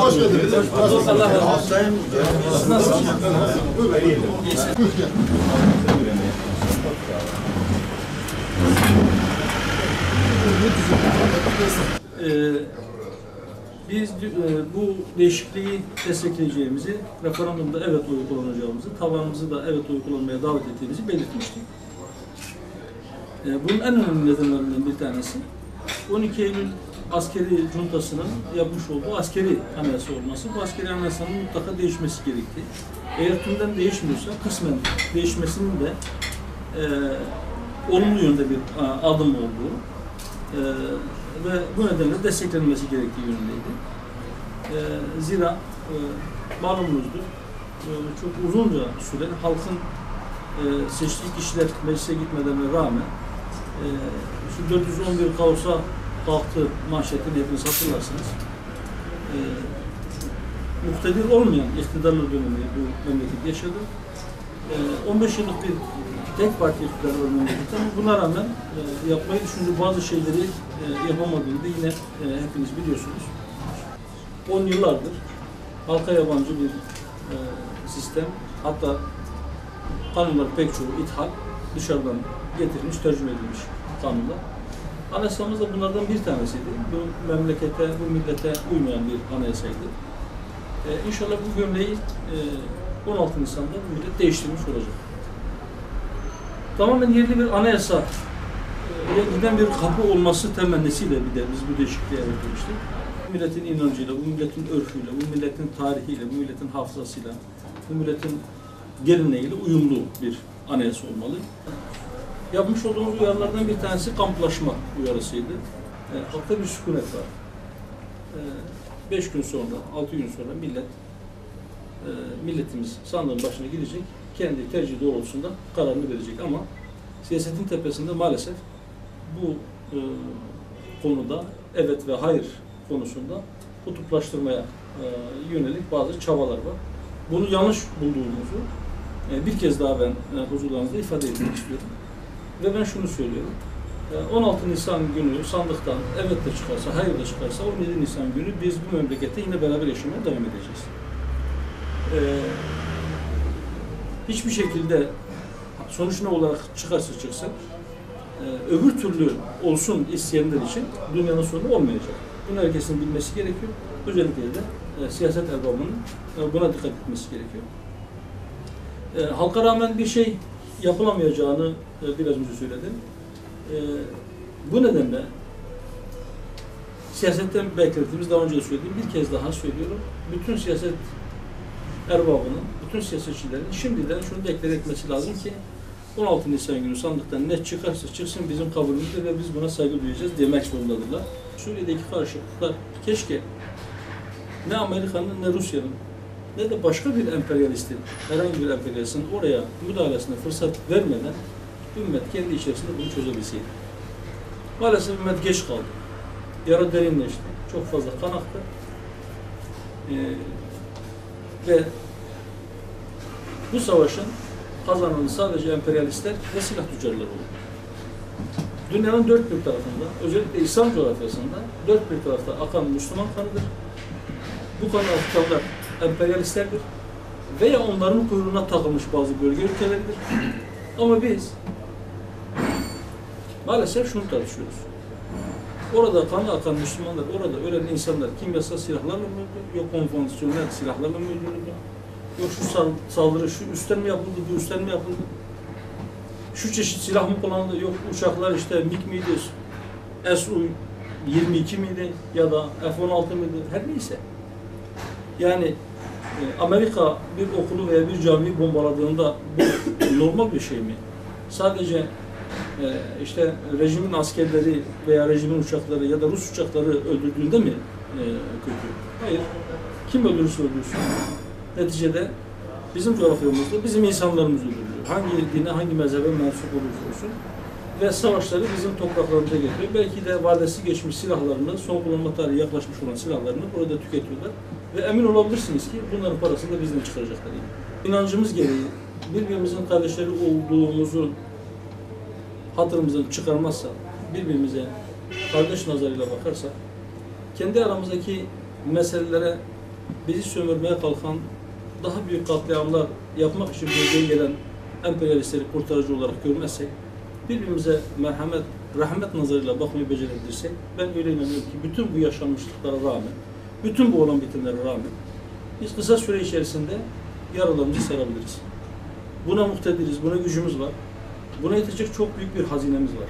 Hoş geldiniz. Allah razı olsun. Siz nasılsınız? Biz bu değişikliği destekleyeceğimizi, referandumda evet oyu kullanacağımızı, tavanımızı da evet oyu kullanmaya davet ettiğimizi belirtmiştik. Bunun en önemli nedenlerinden bir tanesi 12 Eylül askeri juntasının yapmış olduğu askeri anayasa olması. Bu askeri anayasanın mutlaka değişmesi gerekti. Eğer tümden değişmiyorsa kısmen değişmesinin de olumlu yönde bir adım olduğu ve bu nedenle desteklenmesi gerektiği yönündeydi. Zira malumunuzdur, çok uzunca süre halkın seçtiği kişiler meclise gitmelerine rağmen şu 411 kaosa kalktı manşetini hepiniz hatırlarsınız. Muktedir olmayan iktidarlar dönemi bu memleket yaşadı. 15 yıllık bir tek parti iktidarı var memlekette ama buna rağmen yapmayı düşündüğü bazı şeyleri yapamadığını da yine hepiniz biliyorsunuz. 10 yıllardır halka yabancı bir sistem, hatta kanunlar pek çoğu ithal, dışarıdan getirilmiş, tercüme edilmiş kanunlar. Anayasamız da bunlardan bir tanesiydi. Bu memlekete, bu millete uymayan bir anayasaydı. İnşallah bu gömleği 16 Nisan'da bu millet değiştirmiş olacak. Tamamen yerli bir anayasa giden bir kapı olması temennisiyle bir de biz bu değişikliğe yapmıştık. Bu milletin inancıyla, bu milletin örfüyle, bu milletin tarihiyle, bu milletin hafızasıyla, bu milletin geleneğiyle uyumlu bir anayasa olmalı. Yapmış olduğumuz uyarılardan bir tanesi kamplaşma uyarısıydı. Halkta bir sükunet var. 5 gün sonra, 6 gün sonra milletimiz sandığın başına gidecek, kendi tercih doğrultusunda kararını verecek ama siyasetin tepesinde maalesef bu konuda evet ve hayır konusunda kutuplaştırmaya yönelik bazı çabalar var. Bunu yanlış bulduğumuzu bir kez daha ben huzurlarınızda ifade etmek istiyorum. Ve ben şunu söylüyorum. 16 Nisan günü sandıktan evet de çıkarsa, hayır da çıkarsa 17 Nisan günü biz bu memlekette yine beraber yaşamaya devam edeceğiz. Hiçbir şekilde sonuç ne olarak çıkarsa çıksın, öbür türlü olsun isteyenler için dünyanın sonu olmayacak. Bunu herkesin bilmesi gerekiyor. Özellikle de siyaset erbabının buna dikkat etmesi gerekiyor. Halka rağmen bir şey yapılamayacağını biraz önce söyledim. Bu nedenle siyasetten beklediğimiz, daha önce de söylediğim, bir kez daha söylüyorum. Bütün siyaset erbabının, bütün siyasetçilerin şimdiden şunu deklar etmesi lazım ki 16 Nisan günü sandıktan ne çıkarsa çıksın bizim kabulümüzde ve biz buna saygı duyacağız demek zorundadırlar. Suriye'deki karşılıklar keşke ne Amerika'nın ne Rusya'nın ne de başka bir emperyalistin, herhangi bir emperyalistin oraya müdahalesine fırsat vermeden ümmet kendi içerisinde bunu çözebilseydi. Maalesef ümmet geç kaldı. Yara derinleşti. Çok fazla kan aktı. Ve bu savaşın kazananı sadece emperyalistler ve silah tüccarları oldu. Dünyanın dört bir tarafında, özellikle İslam coğrafyasında dört bir tarafta akan Müslüman kanıdır. Bu kanı akıtanlar emperyalistlerdir veya onların kuyruğuna takılmış bazı bölge ülkeleridir. Ama biz maalesef şunu tartışıyoruz. Orada kanı akan Müslümanlar, orada ölen insanlar kimyasal silahlarla mı öldü, yok konvansiyonel silahlarla mı öldürüldü, yok şu saldırı şu üstten mi yapıldı, bu üstten mi yapıldı, şu çeşit silah mı kullanıldı, yok uçaklar işte MiG miydi, Su-22 miydi ya da F-16 mıydı, her neyse. Yani Amerika bir okulu veya bir camiyi bombaladığında bu normal bir şey mi? Sadece işte rejimin askerleri veya rejimin uçakları ya da Rus uçakları öldürdüğünde mi kötü? Hayır. Kim öldürürse öldürsün. Neticede bizim coğrafyamızda bizim insanlarımız öldürülüyor. Hangi dine, hangi mezhebe mensup olursa olsun. Ve savaşları bizim topraklarımıza getiriyor. Belki de vadesi geçmiş silahlarını, son kullanma tarihi yaklaşmış olan silahlarını burada tüketiyorlar. Ve emin olabilirsiniz ki bunların parasını da bizden çıkaracaklar. İnancımız gereği birbirimizin kardeşleri olduğumuzu hatırımızdan çıkarmazsa, birbirimize kardeş nazarıyla bakarsa, kendi aramızdaki meselelere bizi sömürmeye kalkan, daha büyük katliamlar yapmak için bölgeye gelen emperyalistleri kurtarıcı olarak görmezsek, birbirimize merhamet, rahmet nazarıyla bakmayı becerebilirsek, ben öyle inanıyorum ki bütün bu yaşanmışlıklara rağmen, bütün bu olan bitenlere rağmen, biz kısa süre içerisinde yaralarımızı sarabiliriz. Buna muhtediriz, buna gücümüz var. Buna yetecek çok büyük bir hazinemiz var.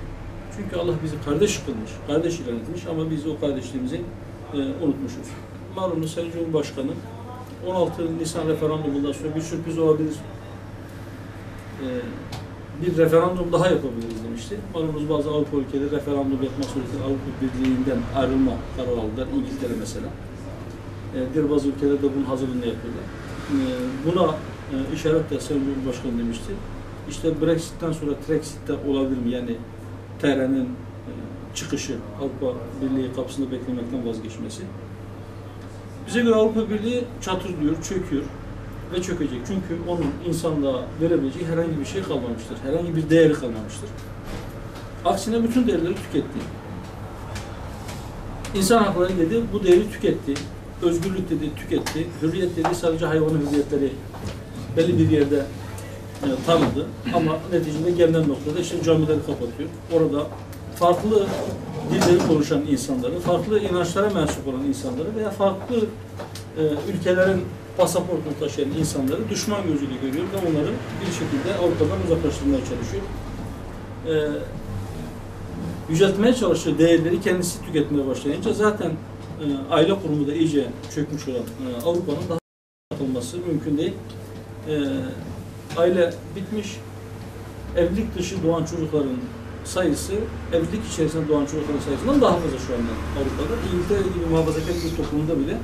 Çünkü Allah bizi kardeş kılmış, kardeş ilan etmiş ama biz o kardeşliğimizi unutmuşuz. Malumunuz Sayın Cumhurbaşkanı 16 Nisan referandumundan sonra bir sürpriz olabilir. Bir referandum daha yapabiliriz demişti. Malumunuz bazı Avrupa ülkeleri referandum yapmak suretiyle Avrupa Birliği'nden ayrılma kararı aldılar. İngiltere mesela. Diğer bazı ülkeler de bunun hazırlığını yapıyorlar. Buna işaretle Sayın Cumhurbaşkanı demişti. İşte Brexit'ten sonra Trexit'te olabilir mi? Yani TR'nin çıkışı, Avrupa Birliği kapısında beklemekten vazgeçmesi. Bize göre Avrupa Birliği çatırdıyor, çöküyor ve çökecek. Çünkü onun insanlığa verebileceği herhangi bir şey kalmamıştır. Herhangi bir değeri kalmamıştır. Aksine bütün değerleri tüketti. İnsan hakları dedi, bu değeri tüketti. Özgürlük dedi, tüketti. Hürriyet dedi, sadece hayvanın hürriyetleri belli bir yerde tanıdı. Ama neticede gelinen noktada işte camileri kapatıyor. Orada farklı dilleri konuşan insanları, farklı inançlara mensup olan insanları veya farklı ülkelerin pasaportunu taşıyan insanları düşman gözüyle görüyor ve onları bir şekilde Avrupa'dan uzaklaştırmaya çalışıyor. Yüceltmeye çalıştığı değerleri kendisi tüketmeye başlayınca zaten aile kurumu da iyice çökmüş olan Avrupa'nın daha yapılması mümkün değil. Aile bitmiş, evlilik dışı doğan çocukların sayısı, evlilik içerisinde doğan çocukların sayısından daha fazla şu anda Avrupa'da. İngiltere gibi muhafazakar bir toplumda bile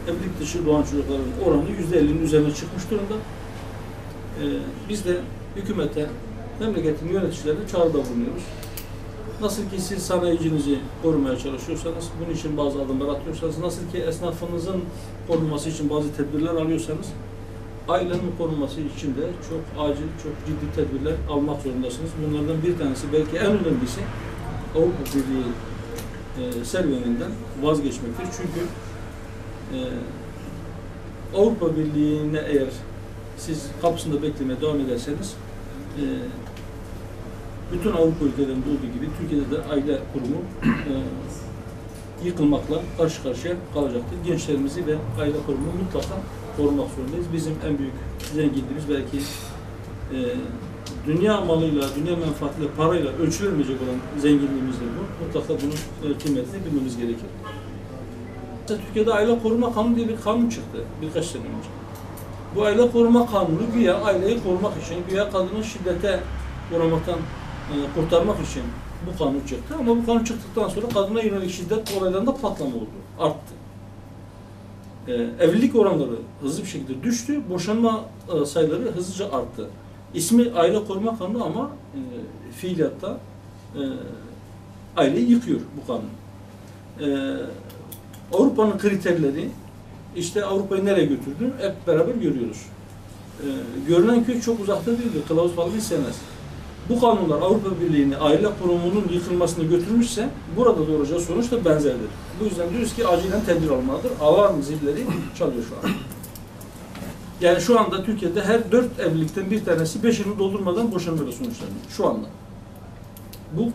evlilik dışı doğan çocukların oranı %50'nin üzerine çıkmış durumda. Biz de hükümete, memleketin yöneticilerine çağrıda bulunuyoruz. Nasıl ki siz sanayicinizi korumaya çalışıyorsanız, bunun için bazı adımlar atıyorsanız, nasıl ki esnafınızın korunması için bazı tedbirler alıyorsanız, ailenin korunması için de çok acil, çok ciddi tedbirler almak zorundasınız. Bunlardan bir tanesi, belki en önemlisi, Avrupa Birliği serüveninden vazgeçmektir. Çünkü Avrupa Birliği'ne eğer siz kapısında beklemeye devam ederseniz, bütün Avrupa ülkelerinde olduğu gibi Türkiye'de de aile kurumu yıkılmakla karşı karşıya kalacaktır. Gençlerimizi ve aile kurumunu mutlaka korumak zorundayız. Bizim en büyük zenginliğimiz belki dünya malıyla, dünya menfaatiyle, parayla ölçülemeyecek olan zenginliğimizdir bu. Mutlaka bunun kıymetini bilmemiz gerekir. Türkiye'de aile koruma kanunu diye bir kanun çıktı birkaç sene önce. Bu aile koruma kanunu güya aileyi korumak için, güya kadının şiddete uğramaktan kurtarmak için bu kanun çıktı. Ama bu kanun çıktıktan sonra kadına yönelik şiddet olaylarında patlama oldu, arttı. Evlilik oranları hızlı bir şekilde düştü, boşanma sayıları hızlıca arttı. İsmi aile koruma kanunu ama fiiliyatta aileyi yıkıyor bu kanun. Avrupa'nın kriterleri, işte Avrupa'yı nereye götürdü hep beraber görüyoruz. Görünen köy çok uzakta değildir, kılavuz falan istemez. Bu kanunlar Avrupa Birliği'ni aile kurumunun yıkılmasına götürmüşse burada doğuracağı sonuç da benzerdir. Bu yüzden diyoruz ki acilen tedbir almalıdır. Alarm zilleri çalıyor şu an. Yani şu anda Türkiye'de her 4 evlilikten bir tanesi 5 yılını doldurmadan boşanmayla sonuçlanıyor. Şu anda. Bu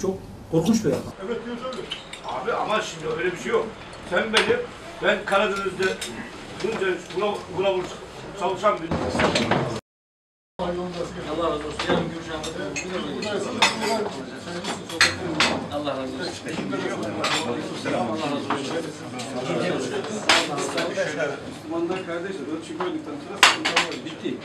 çok korkunç bir rakam. Evet diyorsun öyle. Abi ama şimdi öyle bir şey yok. Ben Karadeniz'de bunca buna çalışan bir Allah razı olsun. Yarın görüşeceğim. Allah razı olsun. Allah razı olsun. Müslümanlar kardeşler. Ölçü koyduktan sonra sıkıntı var. Bitti.